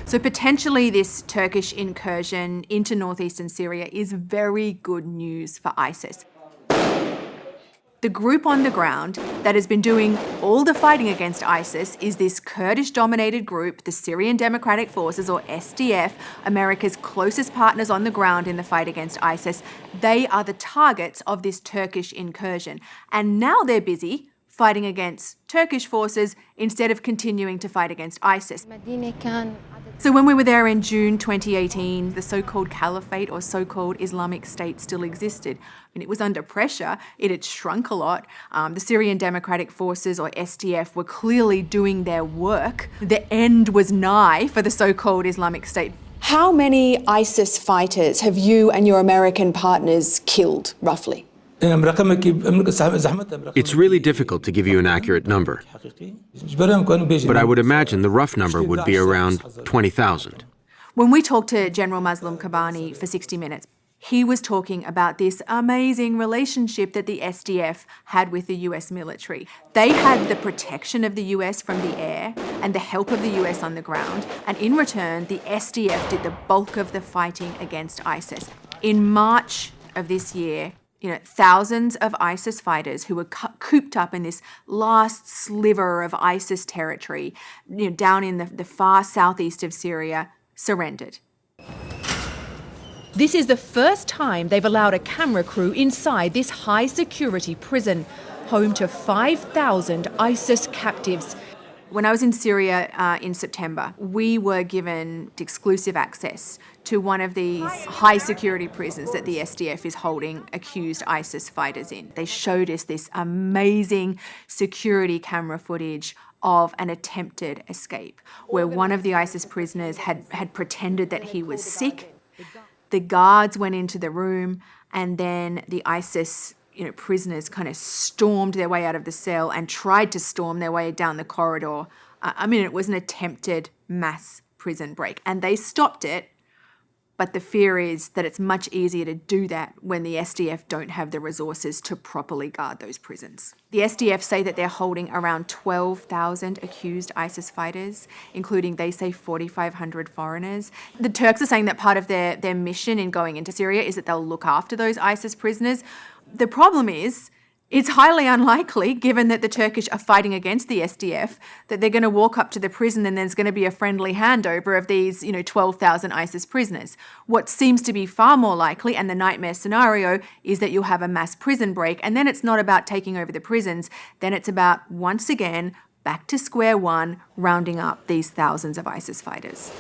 So potentially this Turkish incursion into northeastern Syria is very good news for ISIS. The group on the ground that has been doing all the fighting against ISIS is this Kurdish-dominated group, the Syrian Democratic Forces, or SDF, America's closest partners on the ground in the fight against ISIS. They are the targets of this Turkish incursion. And now they're busy fighting against Turkish forces instead of continuing to fight against ISIS. So when we were there in June 2018, the so-called caliphate or so-called Islamic State still existed. I mean, it was under pressure. It had shrunk a lot. The Syrian Democratic Forces, or SDF, were clearly doing their work. The end was nigh for the so-called Islamic State. How many ISIS fighters have you and your American partners killed, roughly? It's really difficult to give you an accurate number, but I would imagine the rough number would be around 20,000. When we talked to General Mazloum Kobani for 60 Minutes, he was talking about this amazing relationship that the SDF had with the US military. They had the protection of the US from the air and the help of the US on the ground, and in return, the SDF did the bulk of the fighting against ISIS. In March of this year, thousands of ISIS fighters who were cooped up in this last sliver of ISIS territory, down in the far southeast of Syria, surrendered. This is the first time they've allowed a camera crew inside this high-security prison, home to 5,000 ISIS captives. When I was in Syria in September, we were given exclusive access to one of these high-security prisons that the SDF is holding accused ISIS fighters in. They showed us this amazing security camera footage of an attempted escape, where one of the ISIS prisoners had pretended that he was sick. The guards went into the room, and then the ISIS prisoners kind of stormed their way out of the cell and tried to storm their way down the corridor. It was an attempted mass prison break, and they stopped it. But the fear is that it's much easier to do that when the SDF don't have the resources to properly guard those prisons. The SDF say that they're holding around 12,000 accused ISIS fighters, including, they say, 4,500 foreigners. The Turks are saying that part of their mission in going into Syria is that they'll look after those ISIS prisoners. The problem is, it's highly unlikely, given that the Turkish are fighting against the SDF, that they're going to walk up to the prison and there's going to be a friendly handover of these, 12,000 ISIS prisoners. What seems to be far more likely, and the nightmare scenario, is that you'll have a mass prison break, and then it's not about taking over the prisons, then it's about, once again, back to square one, rounding up these thousands of ISIS fighters.